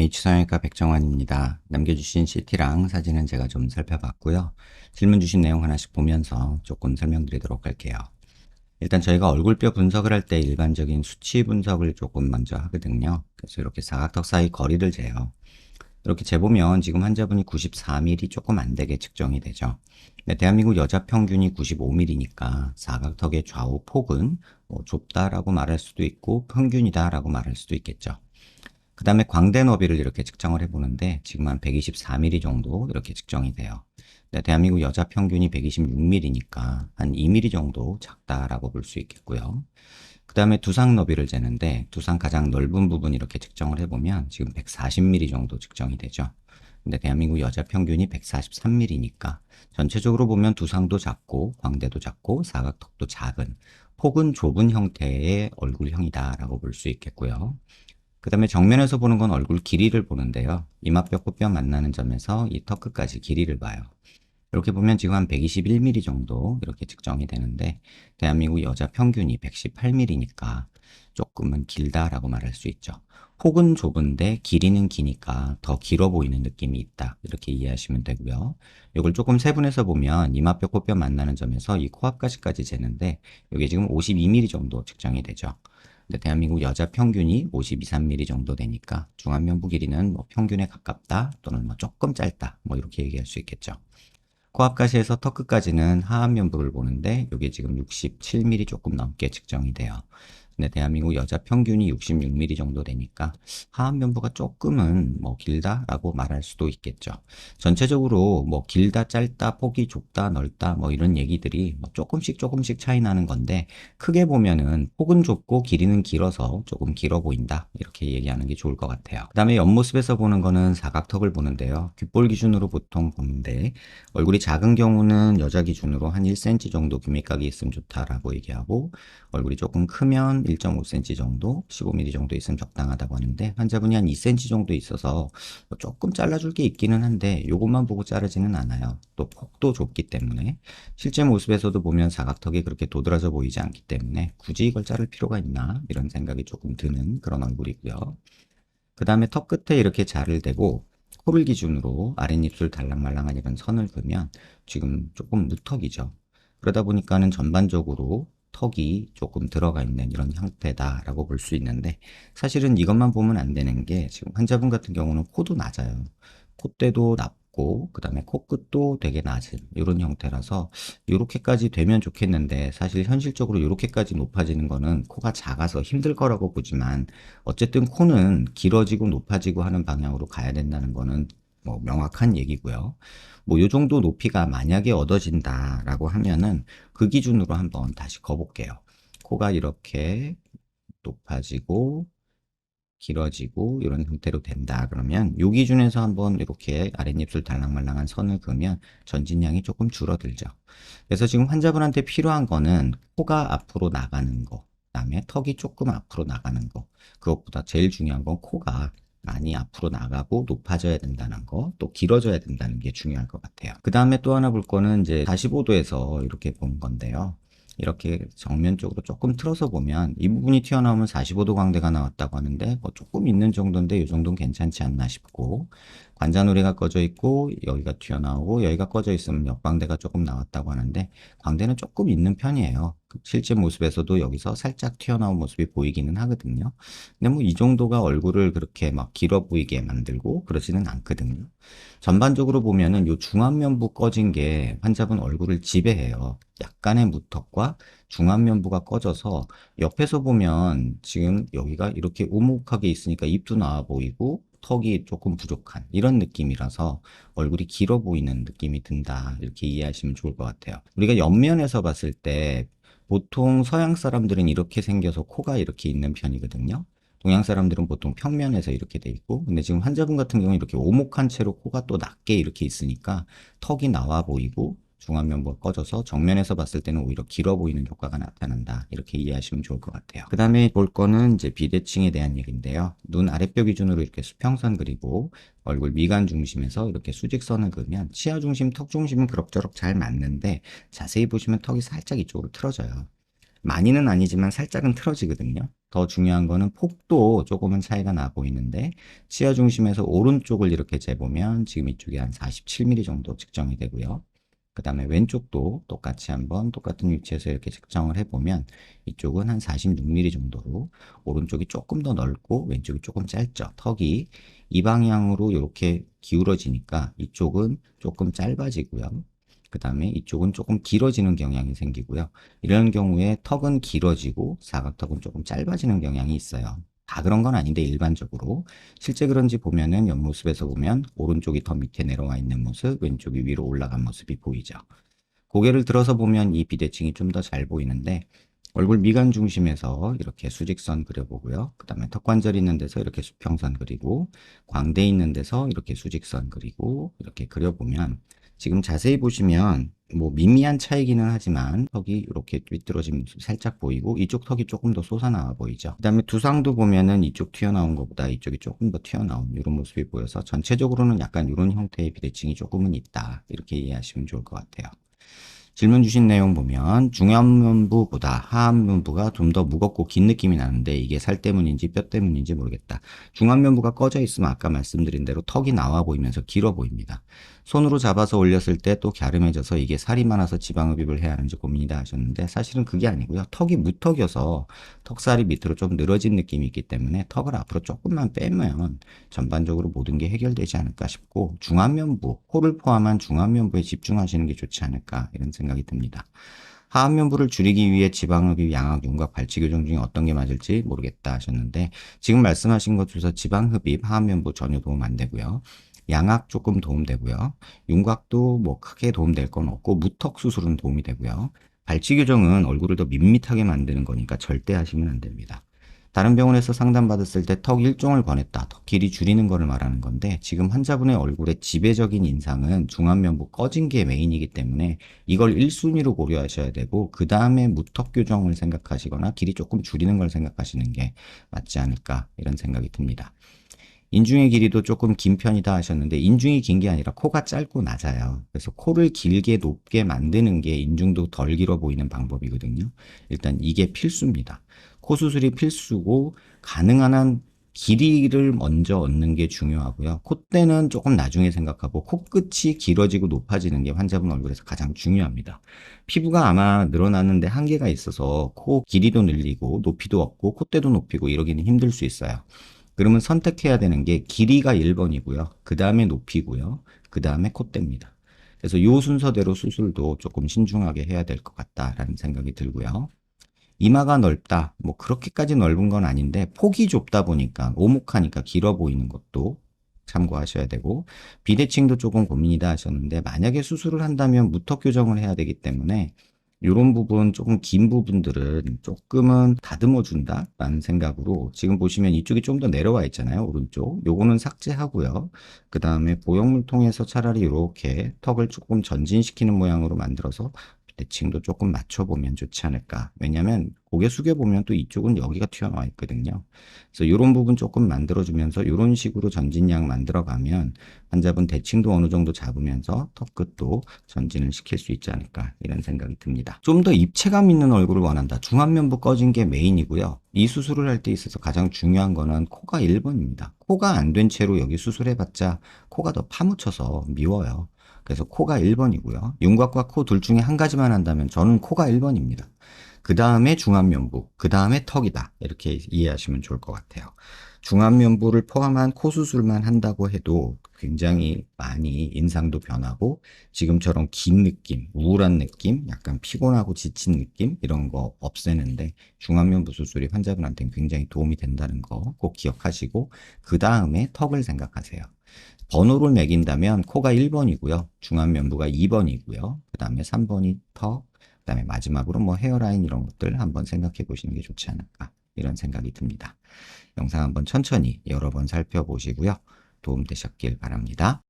H성형외과 백정환입니다. 남겨주신 CT랑 사진은 제가 좀 살펴봤고요. 질문 주신 내용 하나씩 보면서 조금 설명드리도록 할게요. 일단 저희가 얼굴뼈 분석을 할 때 일반적인 수치 분석을 조금 먼저 하거든요. 그래서 이렇게 사각턱 사이 거리를 재요. 이렇게 재보면 지금 환자분이 94mm 조금 안 되게 측정이 되죠. 근데 대한민국 여자 평균이 95mm니까 사각턱의 좌우 폭은 뭐 좁다라고 말할 수도 있고 평균이다라고 말할 수도 있겠죠. 그 다음에 광대 너비를 이렇게 측정을 해보는데 지금 한 124mm 정도 이렇게 측정이 돼요. 근데 대한민국 여자 평균이 126mm니까 한 2mm 정도 작다라고 볼 수 있겠고요. 그 다음에 두상 너비를 재는데 두상 가장 넓은 부분 이렇게 측정을 해보면 지금 140mm 정도 측정이 되죠. 근데 대한민국 여자 평균이 143mm니까 전체적으로 보면 두상도 작고 광대도 작고 사각턱도 작은 폭은 좁은 형태의 얼굴형이다라고 볼 수 있겠고요. 그 다음에 정면에서 보는 건 얼굴 길이를 보는데요. 이마뼈, 코뼈 만나는 점에서 이 턱 끝까지 길이를 봐요. 이렇게 보면 지금 한 121mm 정도 이렇게 측정이 되는데 대한민국 여자 평균이 118mm니까 조금은 길다라고 말할 수 있죠. 폭은 좁은데 길이는 기니까 더 길어 보이는 느낌이 있다. 이렇게 이해하시면 되고요. 이걸 조금 세분해서 보면 이마뼈, 코뼈 만나는 점에서 이 코앞까지까지 재는데 이게 지금 52mm 정도 측정이 되죠. 근데 대한민국 여자 평균이 52, 3mm 정도 되니까 중안면부 길이는 뭐 평균에 가깝다 또는 뭐 조금 짧다 뭐 이렇게 얘기할 수 있겠죠. 코앞가시에서 턱 끝까지는 하안면부를 보는데 이게 지금 67mm 조금 넘게 측정이 돼요. 근데 대한민국 여자 평균이 66mm 정도 되니까 하안면부가 조금은 뭐 길다라고 말할 수도 있겠죠. 전체적으로 뭐 길다, 짧다, 폭이 좁다, 넓다 뭐 이런 얘기들이 뭐 조금씩 차이 나는 건데 크게 보면은 폭은 좁고 길이는 길어서 조금 길어 보인다 이렇게 얘기하는 게 좋을 것 같아요. 그 다음에 옆모습에서 보는 거는 사각턱을 보는데요. 귓볼 기준으로 보통 보는데 얼굴이 작은 경우는 여자 기준으로 한 1cm 정도 규밀각이 있으면 좋다라고 얘기하고 얼굴이 조금 크면 1.5cm 정도, 15mm 정도 있으면 적당하다고 하는데 환자분이 한 2cm 정도 있어서 조금 잘라줄 게 있기는 한데 이것만 보고 자르지는 않아요. 또 폭도 좁기 때문에 실제 모습에서도 보면 사각턱이 그렇게 도드라져 보이지 않기 때문에 굳이 이걸 자를 필요가 있나 이런 생각이 조금 드는 그런 얼굴이고요. 그 다음에 턱 끝에 이렇게 자를 대고 코를 기준으로 아랫입술 달랑말랑한 이런 선을 그으면 지금 조금 무턱이죠. 그러다 보니까는 전반적으로 턱이 조금 들어가 있는 이런 형태다라고 볼 수 있는데 사실은 이것만 보면 안 되는 게 지금 환자분 같은 경우는 코도 낮아요. 콧대도 낮고 그 다음에 코끝도 되게 낮은 이런 형태라서 이렇게까지 되면 좋겠는데 사실 현실적으로 이렇게까지 높아지는 거는 코가 작아서 힘들 거라고 보지만 어쨌든 코는 길어지고 높아지고 하는 방향으로 가야 된다는 거는 뭐 명확한 얘기고요. 뭐 요 정도 높이가 만약에 얻어진다라고 하면은 그 기준으로 한번 다시 거볼게요. 코가 이렇게 높아지고 길어지고 이런 형태로 된다 그러면 요 기준에서 한번 이렇게 아랫입술 달랑말랑한 선을 그으면 전진량이 조금 줄어들죠. 그래서 지금 환자분한테 필요한 거는 코가 앞으로 나가는 거, 그다음에 턱이 조금 앞으로 나가는 거. 그것보다 제일 중요한 건 코가 많이 앞으로 나가고 높아져야 된다는 거, 또 길어져야 된다는 게 중요할 것 같아요. 그 다음에 또 하나 볼 거는 이제 45도에서 이렇게 보는 건데요. 이렇게 정면 쪽으로 조금 틀어서 보면 이 부분이 튀어나오면 45도 광대가 나왔다고 하는데 뭐 조금 있는 정도인데 이 정도는 괜찮지 않나 싶고 관자놀이가 꺼져 있고 여기가 튀어나오고 여기가 꺼져 있으면 옆광대가 조금 나왔다고 하는데 광대는 조금 있는 편이에요. 실제 모습에서도 여기서 살짝 튀어나온 모습이 보이기는 하거든요. 근데 뭐 이 정도가 얼굴을 그렇게 막 길어 보이게 만들고 그러지는 않거든요. 전반적으로 보면은 요 중안면부 꺼진 게 환자분 얼굴을 지배해요. 약간의 무턱과 중안면부가 꺼져서 옆에서 보면 지금 여기가 이렇게 오목하게 있으니까 입도 나와 보이고 턱이 조금 부족한 이런 느낌이라서 얼굴이 길어 보이는 느낌이 든다. 이렇게 이해하시면 좋을 것 같아요. 우리가 옆면에서 봤을 때 보통 서양 사람들은 이렇게 생겨서 코가 이렇게 있는 편이거든요. 동양 사람들은 보통 평면에서 이렇게 돼 있고, 근데 지금 환자분 같은 경우는 이렇게 오목한 채로 코가 또 낮게 이렇게 있으니까 턱이 나와 보이고 중안면부가 꺼져서 정면에서 봤을 때는 오히려 길어 보이는 효과가 나타난다. 이렇게 이해하시면 좋을 것 같아요. 그 다음에 볼 거는 이제 비대칭에 대한 얘기인데요. 눈 아랫뼈 기준으로 이렇게 수평선 그리고 얼굴 미간 중심에서 이렇게 수직선을 그으면 치아 중심, 턱 중심은 그럭저럭 잘 맞는데 자세히 보시면 턱이 살짝 이쪽으로 틀어져요. 많이는 아니지만 살짝은 틀어지거든요. 더 중요한 거는 폭도 조금은 차이가 나 보이는데 치아 중심에서 오른쪽을 이렇게 재보면 지금 이쪽이 한 47mm 정도 측정이 되고요. 그 다음에 왼쪽도 똑같이 한번 똑같은 위치에서 이렇게 측정을 해보면 이쪽은 한 46mm 정도로 오른쪽이 조금 더 넓고 왼쪽이 조금 짧죠. 턱이 이 방향으로 이렇게 기울어지니까 이쪽은 조금 짧아지고요. 그 다음에 이쪽은 조금 길어지는 경향이 생기고요. 이런 경우에 턱은 길어지고 사각턱은 조금 짧아지는 경향이 있어요. 다 그런 건 아닌데 일반적으로 실제 그런지 보면은 옆모습에서 보면 오른쪽이 더 밑에 내려와 있는 모습, 왼쪽이 위로 올라간 모습이 보이죠. 고개를 들어서 보면 이 비대칭이 좀 더 잘 보이는데 얼굴 미간 중심에서 이렇게 수직선 그려보고요. 그 다음에 턱관절 있는 데서 이렇게 수평선 그리고 광대 있는 데서 이렇게 수직선 그리고 이렇게 그려보면 지금 자세히 보시면 뭐 미미한 차이기는 하지만 턱이 이렇게 삐뚤어진 모습 살짝 보이고 이쪽 턱이 조금 더 솟아나와 보이죠. 그 다음에 두상도 보면은 이쪽 튀어나온 것보다 이쪽이 조금 더 튀어나온 이런 모습이 보여서 전체적으로는 약간 이런 형태의 비대칭이 조금은 있다. 이렇게 이해하시면 좋을 것 같아요. 질문 주신 내용 보면 중안면부보다 하안면부가 좀 더 무겁고 긴 느낌이 나는데 이게 살 때문인지 뼈 때문인지 모르겠다. 중안면부가 꺼져 있으면 아까 말씀드린 대로 턱이 나와 보이면서 길어 보입니다. 손으로 잡아서 올렸을 때 또 갸름해져서 이게 살이 많아서 지방흡입을 해야 하는지 고민이다 하셨는데 사실은 그게 아니고요. 턱이 무턱이어서 턱살이 밑으로 좀 늘어진 느낌이 있기 때문에 턱을 앞으로 조금만 빼면 전반적으로 모든 게 해결되지 않을까 싶고 중안면부, 코를 포함한 중안면부에 집중하시는 게 좋지 않을까 이런 생각이 듭니다. 하안면부를 줄이기 위해 지방흡입, 양악, 윤곽, 발치 교정 중에 어떤 게 맞을지 모르겠다 하셨는데 지금 말씀하신 것 중에서 지방흡입, 하안면부 전혀 도움 안 되고요. 양악 조금 도움되고요. 윤곽도 뭐 크게 도움될 건 없고 무턱 수술은 도움이 되고요. 발치 교정은 얼굴을 더 밋밋하게 만드는 거니까 절대 하시면 안 됩니다. 다른 병원에서 상담받았을 때 턱 일종을 권했다. 턱 길이 줄이는 거를 말하는 건데 지금 환자분의 얼굴의 지배적인 인상은 중안면부 꺼진 게 메인이기 때문에 이걸 1순위로 고려하셔야 되고 그 다음에 무턱 교정을 생각하시거나 길이 조금 줄이는 걸 생각하시는 게 맞지 않을까 이런 생각이 듭니다. 인중의 길이도 조금 긴 편이다 하셨는데 인중이 긴 게 아니라 코가 짧고 낮아요. 그래서 코를 길게 높게 만드는 게 인중도 덜 길어 보이는 방법이거든요. 일단 이게 필수입니다. 코 수술이 필수고 가능한 한 길이를 먼저 얻는 게 중요하고요. 콧대는 조금 나중에 생각하고 코끝이 길어지고 높아지는 게 환자분 얼굴에서 가장 중요합니다. 피부가 아마 늘어나는데 한계가 있어서 코 길이도 늘리고 높이도 없고 콧대도 높이고 이러기는 힘들 수 있어요. 그러면 선택해야 되는 게 길이가 1번이고요. 그 다음에 높이고요. 그 다음에 콧대입니다. 그래서 이 순서대로 수술도 조금 신중하게 해야 될 것 같다라는 생각이 들고요. 이마가 넓다. 뭐 그렇게까지 넓은 건 아닌데 폭이 좁다 보니까 오목하니까 길어 보이는 것도 참고하셔야 되고 비대칭도 조금 고민이다 하셨는데 만약에 수술을 한다면 무턱 교정을 해야 되기 때문에 이런 부분 조금 긴 부분들은 조금은 다듬어 준다라는 생각으로 지금 보시면 이쪽이 좀 더 내려와 있잖아요. 오른쪽. 요거는 삭제하고요. 그 다음에 보형물 통해서 차라리 이렇게 턱을 조금 전진시키는 모양으로 만들어서 대칭도 조금 맞춰보면 좋지 않을까. 왜냐면 고개 숙여보면 또 이쪽은 여기가 튀어나와 있거든요. 그래서 이런 부분 조금 만들어주면서 이런 식으로 전진량 만들어가면 환자분 대칭도 어느 정도 잡으면서 턱 끝도 전진을 시킬 수 있지 않을까 이런 생각이 듭니다. 좀 더 입체감 있는 얼굴을 원한다. 중안면부 꺼진 게 메인이고요. 이 수술을 할 때 있어서 가장 중요한 거는 코가 1번입니다. 코가 안 된 채로 여기 수술해봤자 코가 더 파묻혀서 미워요. 그래서 코가 1번이고요. 윤곽과 코 둘 중에 한 가지만 한다면 저는 코가 1번입니다. 그 다음에 중안면부, 그 다음에 턱이다. 이렇게 이해하시면 좋을 것 같아요. 중안면부를 포함한 코 수술만 한다고 해도 굉장히 많이 인상도 변하고 지금처럼 긴 느낌, 우울한 느낌, 약간 피곤하고 지친 느낌 이런 거 없애는데 중안면부 수술이 환자분한테는 굉장히 도움이 된다는 거 꼭 기억하시고 그 다음에 턱을 생각하세요. 번호를 매긴다면 코가 1번이고요. 중안면부가 2번이고요. 그 다음에 3번이 턱, 그 다음에 마지막으로 뭐 헤어라인 이런 것들 한번 생각해 보시는 게 좋지 않을까 이런 생각이 듭니다. 영상 한번 천천히 여러 번 살펴보시고요. 도움 되셨길 바랍니다.